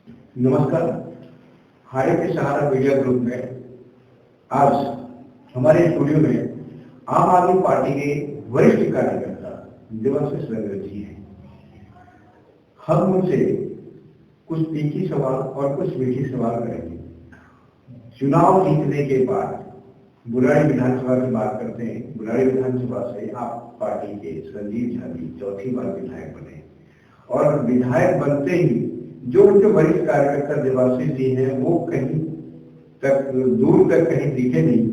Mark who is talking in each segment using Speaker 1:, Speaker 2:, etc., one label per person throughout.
Speaker 1: नमस्कार। हाय के सहारा media group में आज हमारे स्टूडियो में आम आदमी पार्टी के वरिष्ठ कार्यकर्ता देवाशीष रंजन जी हैं। हम उनसे कुछ तीखी सवाल और कुछ मीठी सवाल करेंगे। चुनाव जीतने के बाद बुराड़ी विधानसभा की बात करते हैं। बुराड़ी विधानसभा से आप पार्टी के संजीव झा जी चौथी बार विधायक बने और विधायक बनते ही जो उनके वरिष्ठ कार्यकर्ता देवाशीष जी हैं वो कहीं तक दूर तक कहीं दिखे नहीं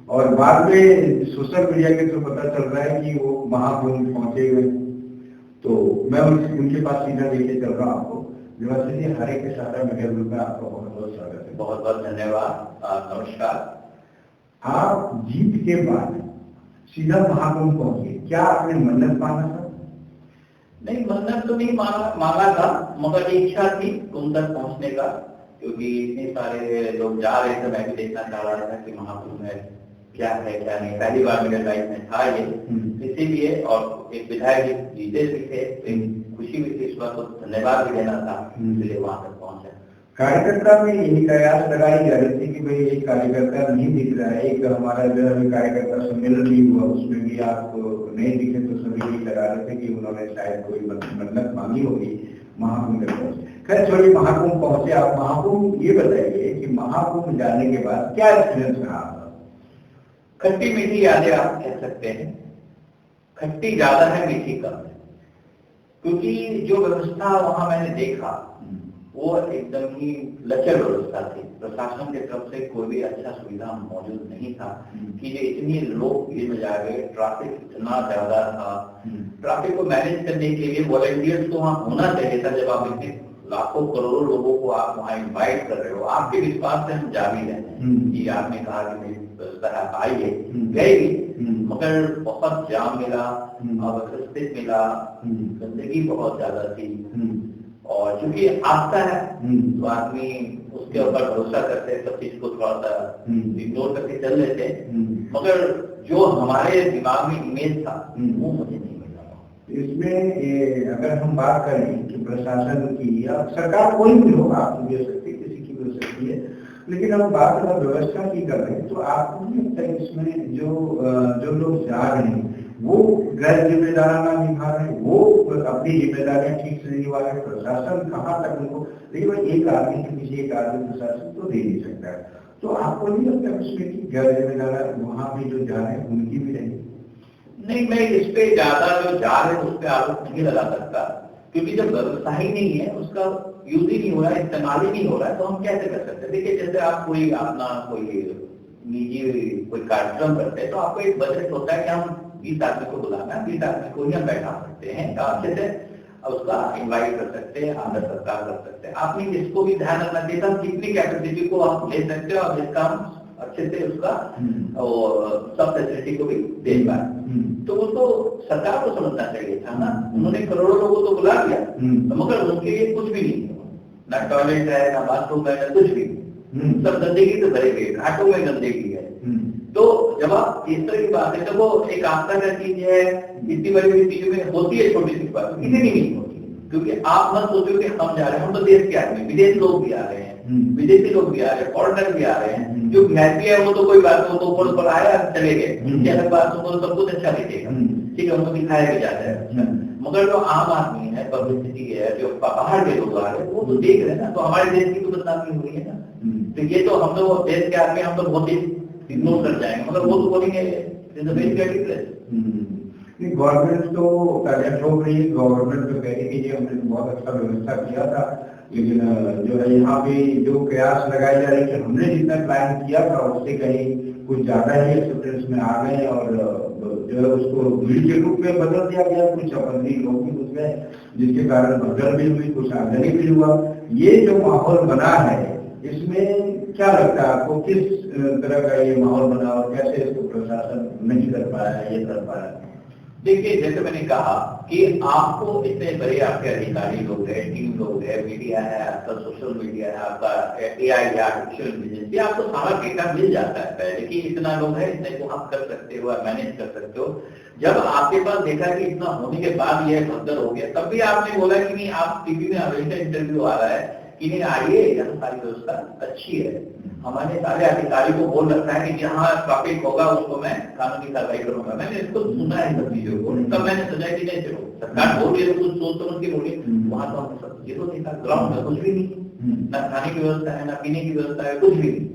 Speaker 1: और बाद में सोशल मीडिया के थ्रू पता चल रहा है कि वो महाकुंभ पहुंचे हुए। तो मैं उनके पास सीधा लेके चल रहा हूँ आपको। देवाशीष जी, हरे के सहारा मीडिया ग्रुप में आपका बहुत बहुत स्वागत है।
Speaker 2: बहुत बहुत धन्यवाद। नमस्कार।
Speaker 1: आप जीत के बाद सीधा महाकुंभ पहुंचे, क्या आपने मन्नत माना था?
Speaker 2: नहीं, मन्नत तो नहीं मांगा था, मगर इच्छा थी तुम तक पहुंचने का, क्योंकि इतने सारे लोग जा रहे थे। मैं भी देखना चाह रहा था कि महाकुंभ में क्या है क्या नहीं। पहली बार मेरे लाइफ में था ये, इसीलिए। और एक विधायक जीते भी थे, खुशी भी थी, इस बात को धन्यवाद भी देना था, इसलिए वहां तक पहुंचा।
Speaker 1: कार्यकर्ता में यही कयास लगाई जा रही थी कि भाई एक कार्यकर्ता नहीं दिख रहा है। एक हमारा जो है कार्यकर्ता सम्मेलन भी हुआ, उसमें भी आप नहीं दिखे तो सभी यही लगा रहे थे कि उन्होंने शायद कोई मन्नत मांगी होगी महाकुंभ में पहुंचे। खैर छोड़िए, महाकुंभ पहुंचे आप। महाकुंभ ये बताइए कि महाकुंभ जाने के बाद क्या एक्सपीरियंस रहा आपका?
Speaker 2: खट्टी मीठी यादें आप कह सकते हैं। खट्टी ज्यादा है, मीठी कम है, क्योंकि जो व्यवस्था वहां मैंने देखा वो एकदम ही लचर व्यवस्था थी। प्रशासन की तरफ से कोई भी अच्छा सुविधा मौजूद नहीं था कि ये इतनी लोग भीड़ में जा गए। ट्रैफिक इतना ज्यादा था। ट्रैफिक को मैनेज करने के लिए वॉलंटियर्स तो वहां होना चाहिए था। जब आप इतने लाखों करोड़ों लोगों को आप वहां इन्वाइट कर रहे हो, आपके विश्वास से हम जा भी रहे हैं कि आपने कहा कि मेरी व्यवस्था है, आइए, गए भी, मगर बहुत जाम मिला, अव्यवस्थित मिला, गंदगी बहुत ज्यादा थी। और चूंकि आस्था है तो आदमी उसके ऊपर भरोसा करते हैं, सब चीज को थोड़ा सा इग्नोर करके चल लेते हैं, मगर जो हमारे दिमाग में इमेज था वो मुझे नहीं मिला।
Speaker 1: इसमें अगर हम बात करें कि प्रशासन की या सरकार कोई भी हो, आपकी भी हो सकती है, किसी की भी हो सकती है, लेकिन हम बात अगर व्यवस्था की कर रहे हैं तो आपको नहीं लगता है इसमें जो लोग जा रहे हैं वो गैर जिम्मेदाराना निभा रहे हैं, वो अपनी जिम्मेदारियां ठीक से निभा रहे हैं? प्रशासन कहाँ तक उनको, देखिए भाई एक आदमी के पीछे एक आदमी प्रशासन तो दे नहीं सकता है। तो आपको नहीं लगता उसमें कि गैर जिम्मेदार वहां भी जो जा रहे हैं उनकी भी रहेगी?
Speaker 2: नहीं, मैं इस पे ज्यादा जो जा रहे हैं उस पर आरोप नहीं लगा सकता, क्योंकि जब व्यवस्था ही नहीं है, उसका यूज ही नहीं हो रहा है, इस्तेमाल ही नहीं हो रहा है, तो हम कैसे कर सकते हैं? देखिए, जैसे आप कोई अपना कोई निजी कोई कार्यक्रम करते हैं तो आपको एक बजट होता है कि हम 20 आदमी को बुलाना है, 20 आदमी को ही हम बैठा सकते हैं, अच्छे से उसका इन्वाइट कर सकते हैं, आदर सत्कार कर सकते हैं। आपने इसको भी ध्यान रखना चाहिए था, कितनी कैपेसिटी को आप ले सकते हो और जिसका हम अच्छे से उसका सब फैसिलिटी को भी दे पाए। तो वो तो सरकार को समझना चाहिए था ना। उन्होंने करोड़ों लोगों को बुला दिया, मगर उनके लिए कुछ भी नहीं, ना टॉयलेट है, ना बाथरूम है, ना कुछ भी। सब गंदगी तो भरे गए, घाटों में गंदगी है। तो जब आप इस तरह की बात है तो वो एक आस्था का चीज है, इतनी बड़ी बड़ी चीजों में होती है, छोटी सी बात इतनी नहीं होती। क्योंकि आप मत सोचो कि हम जा रहे हैं, हम तो देश के आदमी, विदेश लोग भी आ रहे हैं, विदेशी लोग भी आ रहे हैं, फॉरेनर भी आ रहे हैं। जो वीआईपी है वो तो कोई बात, वो तो ऊपर ऊपर आया चले गए, अलग बात, तो सब कुछ अच्छा दिखेगा, ठीक है, उनको दिखाया भी जाता है। मगर जो आम आदमी है, पब्लिसिटी है, जो बाहर के लोग आ रहे हैं, वो तो देख रहे हैं ना, तो हमारे देश की तो बदनामी हो रही है ना। तो ये तो हम लोग देश के आदमी, हम तो बहुत ही इग्नोर कर जाएंगे, मगर वो तो बोलेंगे
Speaker 1: गवर्नमेंट तो टारगेट हो रही है। गवर्नमेंट तो कह रही है हमने बहुत अच्छा व्यवस्था किया था, लेकिन जो है यहाँ पे जो कयास लगाई जा रही है कि हमने जितना प्लान किया था उससे कहीं कुछ ज्यादा ही एक्सेप्टेंस में आ गए और जो है उसको भीड़ के रूप में बदल दिया गया। कुछ अपराधी लोग भी घुस गए, जिसके कारण भगदड़ भी हुई, कुछ आमदनी भी हुआ। ये जो माहौल बना है, इसमें क्या लगता है आपको, किस तरह का ये माहौल बना और कैसे इसको प्रशासन नहीं कर पाया, ये कर पाया?
Speaker 2: देखिए, जैसे मैंने कहा कि आपको इतने बड़े आपके अधिकारी लोग हैं, टीम लोग है, मीडिया है, आपका सोशल मीडिया है, आपका AI है, आर्टिफिशियल इंटेलिजेंस, आपको सारा डेटा मिल जाता है पहले कि इतना लोग है, इतने को आप कर सकते हो, मैनेज कर सकते हो। जब आपके पास देखा कि इतना होने के बाद यह भगदड़ हो गया, तब भी आपने बोला कि नहीं, आप टीवी में हमेशा इंटरव्यू आ रहा है कि नहीं आइए, यहाँ सारी व्यवस्था अच्छी है। हमारे सारे अधिकारी को बोल रखा है कि जहाँ ट्रैफिक होगा उसको मैं कानूनी कार्रवाई करूंगा। मैंने इसको सुना है सब चीजों को, तब मैंने सोचा कि नहीं चलो सरकार बोल रही है तो कुछ सोच समझ के बोलिए। वहां तो हमने सब ये तो नहीं था, ग्राउंड में कुछ भी नहीं, ना खाने की व्यवस्था है, ना पीने की व्यवस्था है, कुछ भी नहीं।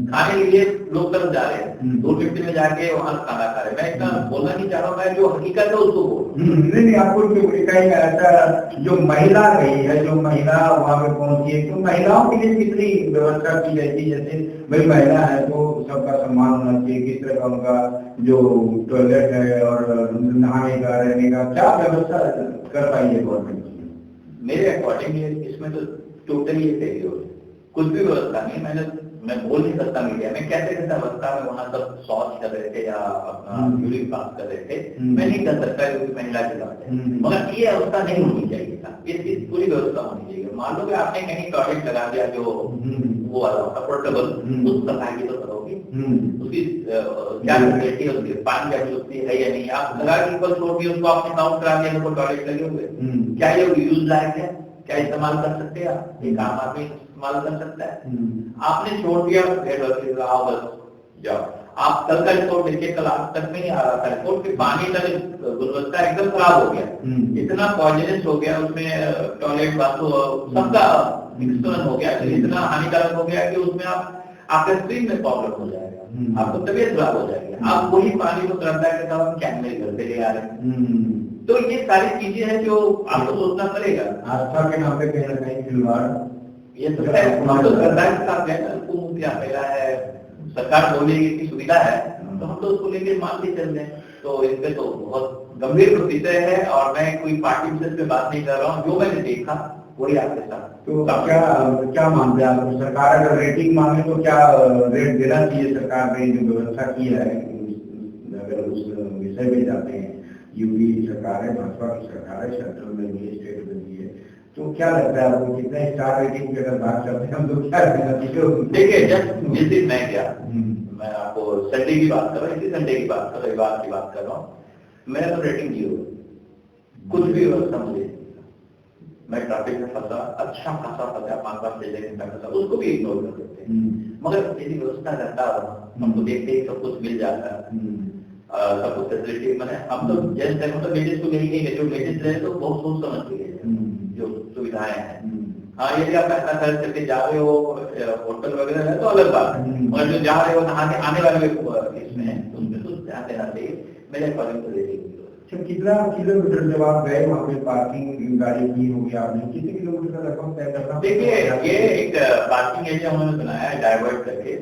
Speaker 2: खाने के लिए लोग तरफ जा रहे हैं, 250 में जाके वहां खाना खा रहे हैं। मैं इतना बोलना नहीं चाह रहा, मैं जो हकीकत है उसको बोल।
Speaker 1: नहीं, आपको कहीं ऐसा जो महिला रही है, जो महिला वहां पे पहुंची है, तो महिलाओं के लिए कितनी व्यवस्था की जाती है? जैसे भाई महिला है तो सबका सम्मान होना चाहिए, किस तरह का उनका जो टॉयलेट है और नहाने का, रहने का क्या व्यवस्था कर पाई है गवर्नमेंट?
Speaker 2: मेरे अकॉर्डिंग इसमें तो टोटली फेलियर, कुछ भी व्यवस्था नहीं। मैं बोल नहीं सकता मीडिया में कैसे कैसे अवस्था में वहां सब शौच कर रहे थे या अपना यूरिन पास कर रहे थे, मैं नहीं कर सकता क्योंकि महिला की बात है। मगर ये अवस्था नहीं होनी चाहिए था, ये पूरी व्यवस्था होनी चाहिए। मान लो कि आपने कहीं टॉयलेट लगा दिया जो वो वाला पोर्टेबल, उस सफाई की तो करोगे, उसकी क्या फैसिलिटी होती है, पानी की होती है या नहीं, आप लगा के ऊपर छोड़ दिए उसको, आपने काउंट करा दिया तो टॉयलेट लगे हुए, क्या ये यूज लायक है? क्या इस्तेमाल कर सकते हैं आप? एक आम आदमी इस्तेमाल कर सकता है? आपने छोड़ दिया, आओ बस जाओ। आप कल का रिपोर्ट देखिए, कल आज तक में नहीं आ रहा था रिपोर्ट कि पानी का गुणवत्ता एकदम खराब हो गया, इतना पॉइजनस हो गया उसमें, टॉयलेट बाथरूम सबका मिश्रण हो गया, इतना हानिकारक हो गया कि उसमें आपके स्क्रीन में प्रॉब्लम हो जाएगा, आपको तबीयत खराब हो जाएगी। आप वही पानी को श्रद्धा के साथ हम कैन में घर पे ले आ रहे हैं। तो ये सारी चीजें हैं जो आपको सोचना पड़ेगा।
Speaker 1: आस्था के नाम पे कहीं ना कहीं खिलवाड़,
Speaker 2: ये तो है, हम तो सरकार के साथ है, मुख्य मेरा है, सरकार बोलेगी की सुविधा है तो हम तो उसको लेके मान के चल रहे हैं। तो इस पे तो बहुत गंभीर विषय है और मैं कोई पार्टी विशेष पे बात नहीं कर रहा हूँ, जो मैंने देखा वही आपके साथ।
Speaker 1: तो क्या मानते हैं आप? सरकार अगर रेटिंग मांगे तो क्या रेट देना चाहिए सरकार ने जो व्यवस्था की है? अगर उस विषय में जाते हैं, यूपी सरकार है, भाजपा की सरकार है, सेंट्रल में भी है, स्टेट में भी है, तो क्या लगता है आपको कितना स्टार रेटिंग की अगर बात करते हैं हम तो क्या देना चाहिए?
Speaker 2: देखिए जब जिस दिन मैं गया, मैं आपको संडे की बात कर रहा हूँ, इसी संडे की बात कर रविवार की बात कर रहा हूँ, मैंने तो रेटिंग दी हो, कुछ भी व्यवस्था मुझे, मैं ट्रैफिक में फंसा, अच्छा खासा फंसा, 5-6 घंटा फंसा, उसको भी इग्नोर कर देते हैं। मगर यदि व्यवस्था रहता हमको देखते ही सब कुछ मिल जाता है, सब कुछ फैसिलिटी मैंने, हम तो जेंट्स है तो लेडीज को यही नहीं है, जो लेडीज रहे तो बहुत सोच समझ के जो सुविधाएं हैं। हाँ, यदि आप पैसा खर्च करके जा रहे हो होटल वगैरह है तो अलग बात है, और जो जा रहे हो नहा के आने वाले इसमें है तो उसमें तो ध्यान देना चाहिए मेरे अकॉर्डिंग तो देखिए।
Speaker 1: कितना किलोमीटर जब आप गए वहाँ पे पार्किंग गाड़ी की होगी आपने, कितने किलोमीटर लगभग तय करना?
Speaker 2: देखिए ये एक पार्किंग एरिया उन्होंने बनाया है डाइवर्ट करके,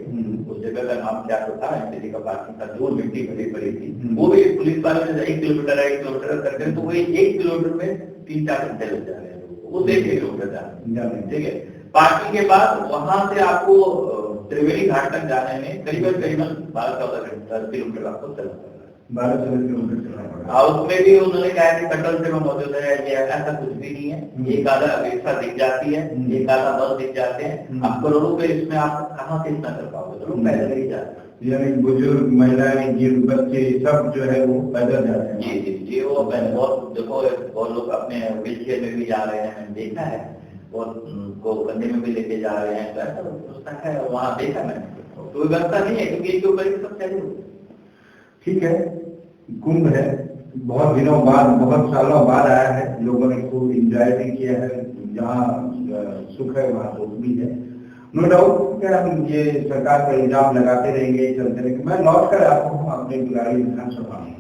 Speaker 2: उस जगह का नाम क्या तो था एमसीडी का पार्किंग था, जो मिट्टी भरी पड़ी थी, वो भी पुलिस वाले ने 1 किलोमीटर करके, तो वही 1 किलोमीटर में 3-4 घंटे लग जा रहे हैं, वो 1 किलोमीटर जाने, ठीक है। पार्किंग के बाद वहां से आपको त्रिवेणी घाट तक जाने में करीबन 12-14 किलोमीटर आपको चलना पड़ेगा,
Speaker 1: 12-14 किलोमीटर चलना पड़ेगा।
Speaker 2: उसमें भी उन्होंने कहा कि पेट्रोल सेवा मौजूद है, ये ऐसा कुछ भी नहीं है, एक आधा रिक्शा दिख जाती है, एक आधा बस दिख जाते हैं, आप करोड़ों पे इसमें आप कहाँ से इतना कर पाओगे, तो लोग पैदल ही जाते हैं,
Speaker 1: यानी बुजुर्ग, महिलाएं, जिन बच्चे सब जो है वो पैदल जाते हैं।
Speaker 2: जी जी जी, वो बहुत देखो बहुत लोग अपने व्हील चेयर में भी जा रहे हैं, मैंने देखा है, बहुत को कंधे में भी लेके जा रहे हैं, तो ऐसा व्यवस्था है वहाँ देखा मैंने, तो व्यवस्था नहीं है क्योंकि इसके ऊपर सब चले।
Speaker 1: ठीक है, कुंभ है, बहुत दिनों बाद, बहुत सालों बाद आया है, लोगों ने खूब इंजॉय भी किया है, जहाँ सुख है वहाँ दुख भी है, नो डाउट। क्या हम ये सरकार पर इल्जाम लगाते रहेंगे, चलते रहेंगे? मैं लौट कर आता हूँ अपने बुराड़ी विधानसभा में।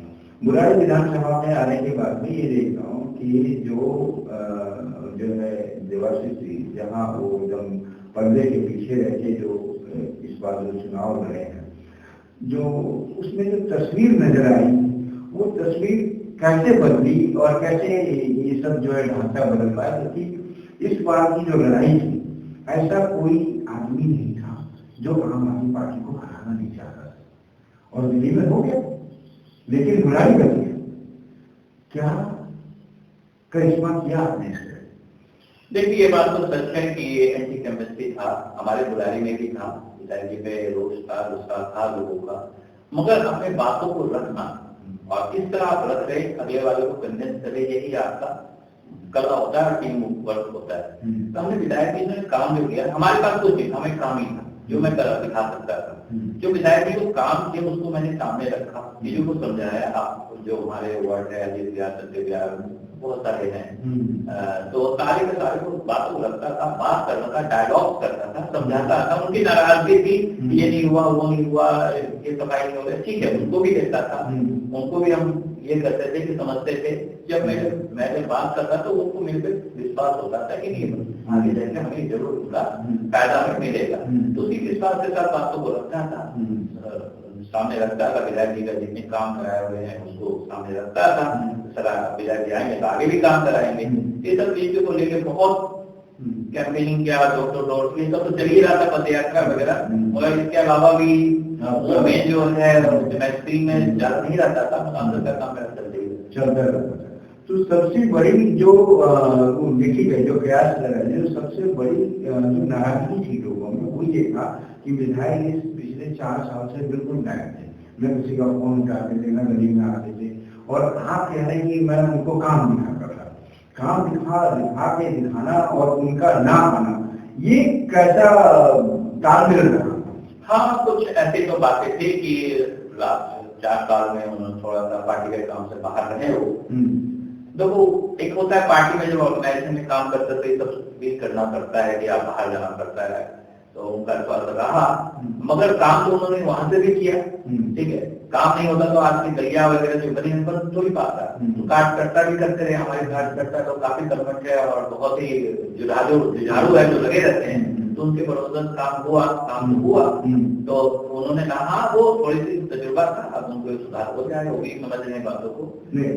Speaker 1: बुराड़ी विधानसभा में आने के बाद में ये देख रहा हूँ कि जो है देवाशीष जी, जहाँ वो एकदम पर्दे के पीछे रह के जो इस बार जो चुनाव लड़े हैं, जो उसमें जो तस्वीर नजर आई, वो तस्वीर कैसे बदली और कैसे ये सब जो है ढांचा बदल पाया? क्योंकि इस बार की जो लड़ाई थी, ऐसा कोई आदमी नहीं था जो आम आदमी पार्टी को हराना नहीं चाहता, और दिल्ली में हो गया, लेकिन बुराई बच गया। क्या करिश्मा किया आपने इससे?
Speaker 2: देखिए ये बात तो सच है कि ये एंटी केमिस्ट्री था, हमारे बुराड़ी में भी था, पिताजी पे रोष था, गुस्सा था लोगों का, मगर अपने बातों को रखना और किस तरह आप रख रहे अगले वाले को कन्विंस करे, यही आपका करना होता है और टीम वर्क होता है।
Speaker 1: हम्म।
Speaker 2: तो हमने विधायक जी ने काम जो किया, हमारे पास कुछ नहीं था, हमें काम ही था जो मैं दिखा सकता था। जो विधायक जी को काम किया उसको मैंने सामने रखा, चीजों को समझाया। आप जो हमारे वार्ड है अजीत बिहार, सत्य बिहार, बहुत सारे हैं, तो सारे के सारे को बात को रखता था, बात करता था, डायलॉग करता था, समझाता था। उनकी नाराजगी थी, ये नहीं हुआ, वो नहीं हुआ, ये सफाई नहीं हो रही, ठीक है, उनको भी देखता था। उनको भी हम ये करते थे कि समझते थे। जब मैं जब बात करता तो उनको मेरे पे विश्वास होता था कि नहीं आगे जाके हमें जरूर उसका फायदा हमें मिलेगा। तो उसी विश्वास के साथ बातों को रखता था, सामने रखता था। विधायक जी का जितने काम कराए हुए हैं उसको सामने रखता था। सर विधायक जी आएंगे तो आगे भी काम कराएंगे। ये सब चीजों को लेकर बहुत कैंपेनिंग किया, डोर टू डोर, ये सब तो चल ही रहा था, पद यात्रा वगैरह। मगर इसके अलावा भी वो में जो है मैस्ट्री में ज्यादा नहीं रहता था, सांसद का काम मेरा
Speaker 1: चलता रहता था। तो सबसे बड़ी जो देखी गई जो प्रयास कर रहे हैं, सबसे बड़ी जो नाराजगी थी लोगों में वो ये था कि विधायक इस पिछले 4 साल से बिल्कुल गायब थे। न किसी का फोन उठाते थे, न गली में आते थे। और आप कह रहे हैं कि मैं उनको काम दिखा कर रहा, काम दिखा के दिखाना और उनका ना आना, ये कैसा तालमेल रहा?
Speaker 2: हाँ, कुछ ऐसी तो बातें थी कि लास्ट 4 साल में उन्होंने थोड़ा सा पार्टी के काम से बाहर रहे हो। देखो, एक होता है पार्टी में जब ऑर्गेनाइजेशन में काम करते तो ये सब भी करना पड़ता है कि आप बाहर जाना पड़ता है, तो उनका स्वाद रहा। मगर काम तो उन्होंने वहां से भी किया, ठीक है। काम नहीं होता तो आज की गलिया वगैरह जो बनी पर थोड़ी बात है। तो कार्यकर्ता भी करते रहे, हमारे कार्यकर्ता तो काफी कर्मठ है और बहुत ही जुझारू है, जो लगे रहते हैं। तो उनके भरोसे काम हुआ, काम तो हुआ। तो उन्होंने कहा हाँ वो थोड़ी सी तजुर्बा था, अब उनको सुधार हो जाए, वो भी समझ रहे बातों को।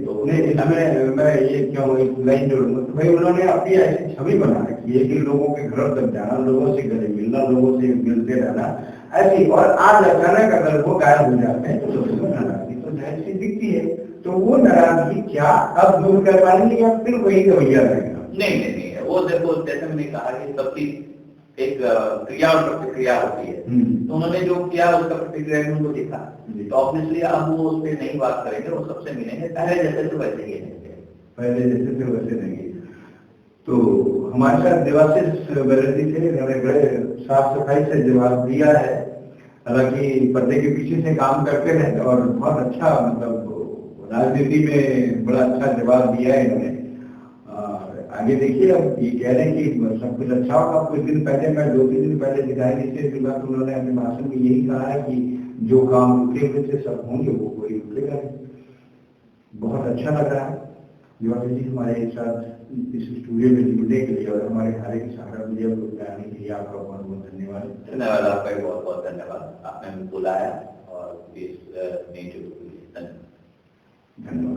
Speaker 1: तो इसमें मैं ये क्यों लाइन जोड़ूंगा तो भाई उन्होंने अपनी ऐसी छवि बना रखी है कि लोगों के घर तक जाना, लोगों से गले मिलना, लोगों से मिलते रहना ऐसी। और आज अचानक अगर वो गायब हो जाते हैं तो लोगों में नाराजगी तो जाहिर सी दिखती है। तो वो नाराजगी क्या अब दूर कर पाएंगे या फिर वही रवैया रहेगा?
Speaker 2: नहीं, वो देखो जैसे मैंने कहा कि सबकी एक क्रिया और प्रतिक्रिया होती है। तो उन्होंने जो किया उसका प्रतिक्रिया उनको दिखा, तो ऑब्वियसली अब वो उस पर नहीं बात करेंगे, वो सबसे मिलेंगे, पहले जैसे तो वैसे ही रहेंगे,
Speaker 1: पहले जैसे थे वैसे नहीं। तो हमारे साथ देवाशीष बनर्जी थे, उन्होंने बड़े साफ सफाई से जवाब दिया है। हालांकि पर्दे के पीछे से काम करते रहे और बहुत अच्छा, मतलब राजनीति में बड़ा अच्छा जवाब दिया है इन्होंने। आगे देखिए, अब ये कह रहे हैं कि सब कुछ अच्छा होगा। कुछ दिन पहले मैं 2-3 दिन पहले विधायक जी से मिला तो उन्होंने अपने भाषण में यही कहा है कि जो काम रुके हुए से सब होंगे, वो कोई रुकेगा नहीं। बहुत अच्छा लग रहा है देवाशीष जी हमारे साथ इस स्टूडियो में जुड़ने के लिए और हमारे हारे की सहारा मीडिया को आने के लिए आपका बहुत बहुत धन्यवाद।
Speaker 2: धन्यवाद, आपका भी बहुत बहुत धन्यवाद, आपने हमें बुलाया और इस मीट के लिए धन्यवाद।